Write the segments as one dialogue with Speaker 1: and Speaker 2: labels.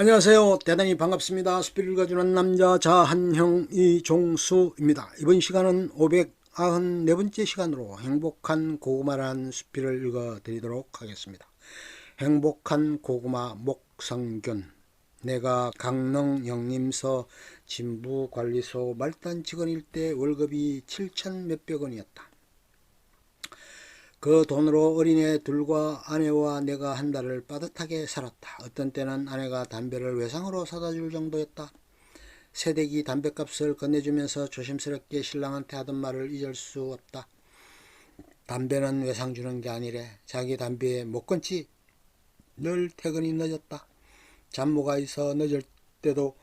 Speaker 1: 안녕하세요. 대단히 반갑습니다. 스피를 가주는 남자 자한형 이종수입니다. 이번 시간은 594번째 시간으로 행복한 고구마라는 수필을 읽어드리도록 하겠습니다. 행복한 고구마 목성균. 내가 강릉 영림서 진부관리소 말단 직원일 때 월급이 7천 몇백 원이었다. 그 돈으로 어린애 둘과 아내와 내가 한 달을 빠듯하게 살았다. 어떤 때는 아내가 담배를 외상으로 사다 줄 정도였다. 새댁이 담배값을 건네주면서 조심스럽게 신랑한테 하던 말을 잊을 수 없다. 담배는 외상 주는 게 아니래. 자기 담배에 못 끊지. 늘 퇴근이 늦었다. 잡무가 있어 늦을 때도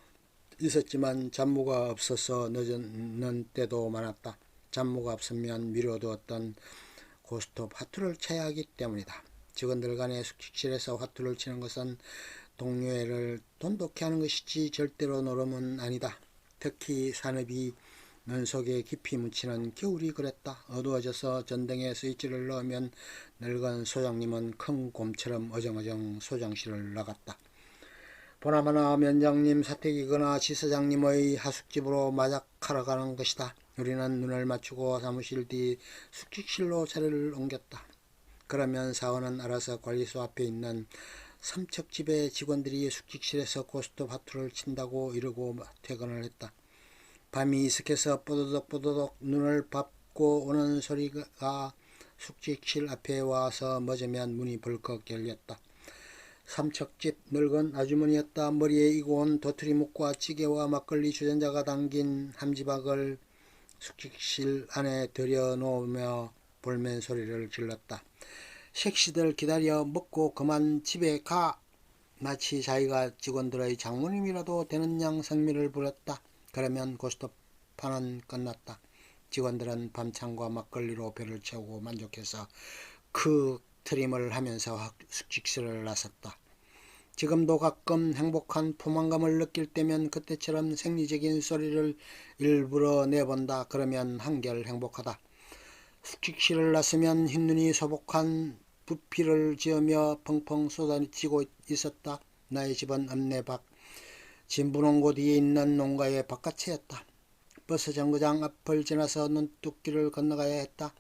Speaker 1: 있었지만 잡무가 없어서 늦는 때도 많았다. 잡무가 없으면 미뤄두었던 고스톱 화투를 쳐야 하기 때문이다. 직원들 간의 숙식실에서 화투를 치는 것은 동료애를 돈독해 하는 것이지 절대로 노름은 아니다. 특히 산업이 눈 속에 깊이 묻히는 겨울이 그랬다. 어두워져서 전등에 스위치를 넣으면 늙은 소장님은 큰 곰처럼 어정어정 소장실을 나갔다. 보나마나 면장님 사택이거나 지사장님의 하숙집으로 마작하러 가는 것이다. 우리는 눈을 맞추고 사무실 뒤 숙직실로 자리를 옮겼다. 그러면 사원은 알아서 관리소 앞에 있는 삼척집의 직원들이 숙직실에서 고스톱 화투를 친다고 이러고 퇴근을 했다. 밤이 이슥해서 뽀드덕뽀드덕 눈을 밟고 오는 소리가 숙직실 앞에 와서 멎으면 문이 벌컥 열렸다. 삼척집 늙은 아주머니였다. 머리에 이고온 도토리묵과 찌개와 막걸리 주전자가 담긴 함지박을 숙직실 안에 들여놓으며 볼멘 소리를 질렀다. 식시들 기다려 먹고 그만 집에 가. 마치 자기가 직원들의 장모님이라도 되는 양 성미를 부렸다. 그러면 고스톱 판은 끝났다. 직원들은 밤창과 막걸리로 배를 채우고 만족해서 그 트림을 하면서 숙직실을 나섰다. 지금도 가끔 행복한 포만감을 느낄 때면 그때처럼 생리적인 소리를 일부러 내본다. 그러면 한결 행복하다. 숙직실을 나서면 흰눈이 소복한 부피를 지으며 펑펑 쏟아지고 있었다. 나의 집은 읍내 밖 진분홍고 뒤에 있는 농가의 바깥이었다. 버스 정거장 앞을 지나서 눈뚝길을 건너가야 했다.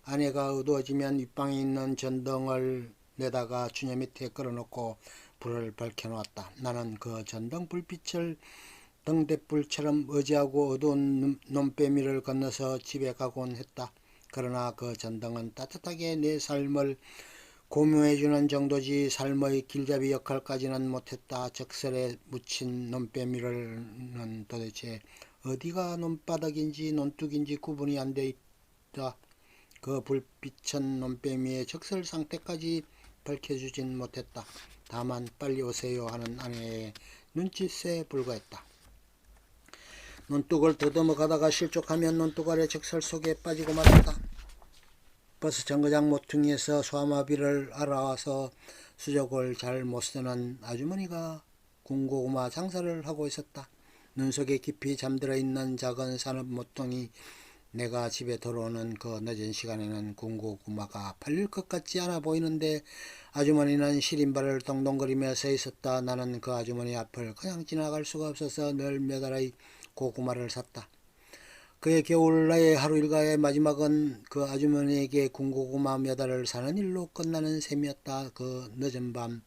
Speaker 1: 아내가 어두워지면 윗방에 있는 전등을 내다가 주녀 밑에 끌어놓고 불을 밝혀놓았다. 나는 그 전등 불빛을 등대불처럼 의지하고 어두운 논빼미를 건너서 집에 가곤 했다. 그러나 그 전등은 따뜻하게 내 삶을 고묘해주는 정도지 삶의 길잡이 역할까지는 못했다. 적설에 묻힌 논빼미는 도대체 어디가 논바닥인지 논둑인지 구분이 안 돼 있다. 그 불빛은 논빼미의 적설 상태까지 밝혀주진 못했다. 다만 빨리 오세요 하는 아내의 눈짓에 불과했다. 논둑을 더듬어 가다가 실족하면 논둑 아래 적설 속에 빠지고 말았다. 버스 정거장 모퉁이에서 소아마비를 알아와서 수족을 잘 못쓰는 아주머니가 군고구마 장사를 하고 있었다. 눈 속에 깊이 잠들어 있는 작은 산업 모퉁이. 내가 집에 들어오는 그 늦은 시간에는 군고구마가 팔릴 것 같지 않아 보이는데 아주머니는 시린발을 동동거리며 서 있었다. 나는 그 아주머니 앞을 그냥 지나갈 수가 없어서 늘 몇 알의 고구마를 샀다. 그의 겨울나의 하루 일과의 마지막은 그 아주머니에게 군고구마 몇 알을 사는 일로 끝나는 셈이었다. 그 늦은 밤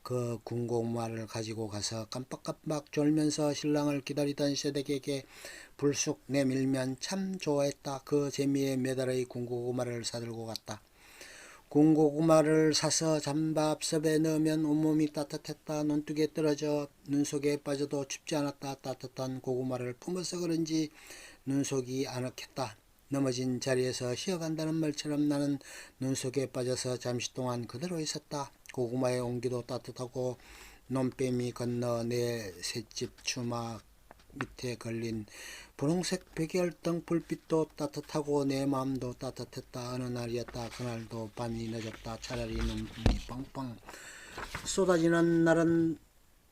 Speaker 1: 그 군고구마를 가지고 가서 깜빡깜빡 졸면서 신랑을 기다리던 새댁에게 불쑥 내밀면 참 좋아했다. 그 재미에 몇 알의 군고구마를 사들고 갔다. 군고구마를 사서 잠밥섭에 넣으면 온몸이 따뜻했다. 논둑에 떨어져 눈 속에 빠져도 춥지 않았다. 따뜻한 고구마를 품어서 그런지 눈속이 아늑했다. 넘어진 자리에서 쉬어간다는 말처럼 나는 눈 속에 빠져서 잠시 동안 그대로 있었다. 고구마의 온기도 따뜻하고 논뱀이 건너 내 셋집 추막 밑에 걸린 분홍색 백열등 불빛도 따뜻하고 내 마음도 따뜻했다. 어느 날이었다. 그날도 밤이 늦었다. 차라리 눈이 뻥뻥 쏟아지는 날은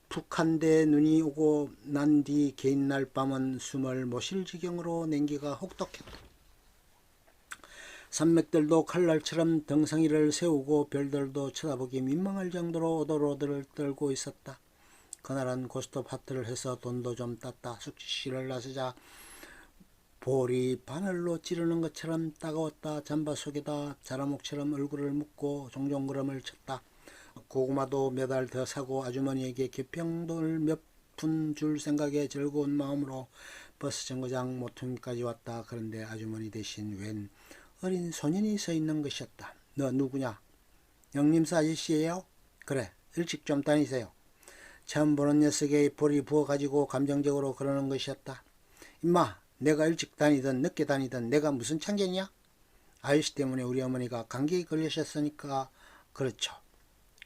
Speaker 1: 푹한데 눈이 오고 난 뒤 개인 날 밤은 숨을 못 쉴 지경으로 냉기가 혹독했다. 산맥들도 칼날처럼 덩성이를 세우고 별들도 쳐다보기 민망할 정도로 오돌오돌 떨고 있었다. 그날은 고스톱 하트를 해서 돈도 좀 땄다. 숙식시를 나서자 볼이 바늘로 찌르는 것처럼 따가웠다. 잠바 속에다 자라목처럼 얼굴을 묻고 종종 걸음을 쳤다. 고구마도 몇 알 더 사고 아주머니에게 기평돈을 몇 푼 줄 생각에 즐거운 마음으로 버스 정거장 모퉁이까지 왔다. 그런데 아주머니 대신 웬 어린 소년이 서 있는 것이었다. 너 누구냐? 영림사 아저씨예요? 그래, 일찍 좀 다니세요. 처음 보는 녀석의 볼이 부어가지고 감정적으로 그러는 것이었다. 임마, 내가 일찍 다니든 늦게 다니든 내가 무슨 참견이야? 아저씨 때문에 우리 어머니가 감기에 걸리셨으니까 그렇죠.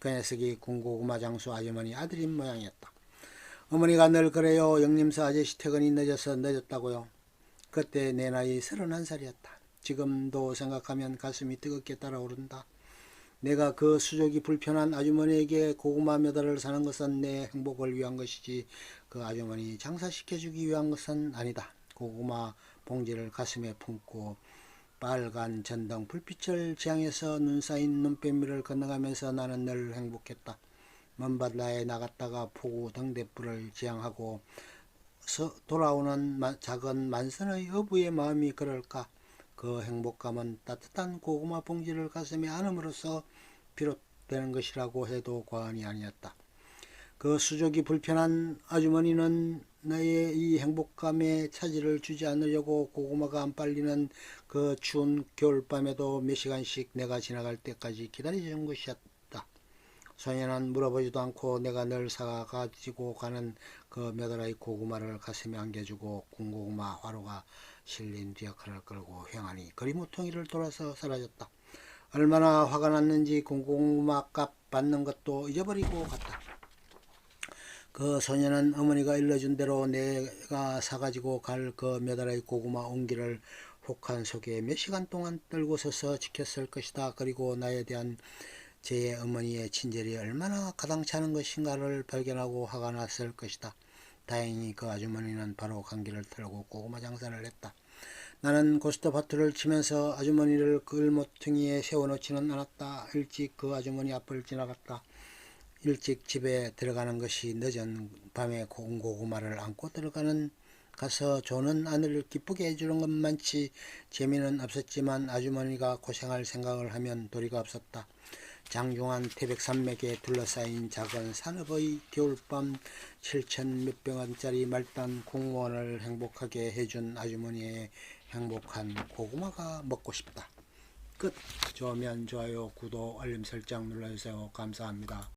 Speaker 1: 그 녀석이 군고구마 장수 아주머니 아들인 모양이었다. 어머니가 늘 그래요. 영림사 아저씨 퇴근이 늦어서 늦었다고요. 그때 내 나이 31살이었다. 지금도 생각하면 가슴이 뜨겁게 따라오른다. 내가 그 수족이 불편한 아주머니에게 고구마 몇 알을 사는 것은 내 행복을 위한 것이지 그 아주머니 장사시켜주기 위한 것은 아니다. 고구마 봉지를 가슴에 품고 빨간 전등 불빛을 지향해서 눈 쌓인 눈빼미를 건너가면서 나는 늘 행복했다. 먼 바다에 나갔다가 포구 등대불을 지향하고 돌아오는 작은 만선의 어부의 마음이 그럴까. 그 행복감은 따뜻한 고구마 봉지를 가슴에 안음으로써 비롯되는 것이라고 해도 과언이 아니었다. 그 수족이 불편한 아주머니는 나의 이 행복감에 차질을 주지 않으려고 고구마가 안 빨리는 그 추운 겨울밤에도 몇 시간씩 내가 지나갈 때까지 기다려준 것이었다. 소년은 물어보지도 않고 내가 늘 사가지고 가는 그 몇 알의 고구마를 가슴에 안겨주고 군고구마 화로가 실린 리어카를 끌고 횡하니 거리모퉁이를 돌아서 사라졌다. 얼마나 화가 났는지 군고구마 값 받는 것도 잊어버리고 갔다. 그 소년은 어머니가 일러준 대로 내가 사가지고 갈 그 몇 알의 고구마 온기를 혹한 속에 몇 시간 동안 떨고 서서 지켰을 것이다. 그리고 나에 대한 제 어머니의 친절이 얼마나 가당찮은 것인가를 발견하고 화가 났을 것이다. 다행히 그 아주머니는 바로 감기를 털고 고구마 장사를 했다. 나는 고스톱 하트를 치면서 아주머니를 끌모퉁이에 세워놓지는 않았다. 일찍 그 아주머니 앞을 지나갔다. 일찍 집에 들어가는 것이 늦은 밤에 고구마를 안고 가서 조는 아내를 기쁘게 해주는 것만치 재미는 없었지만 아주머니가 고생할 생각을 하면 도리가 없었다. 장중한 태백산맥에 둘러싸인 작은 산업의 겨울밤 7천 몇백 원짜리 말단 공무원을 행복하게 해준 아주머니의 행복한 고구마가 먹고 싶다. 끝. 좋으면 좋아요, 구독, 알림 설정 눌러주세요. 감사합니다.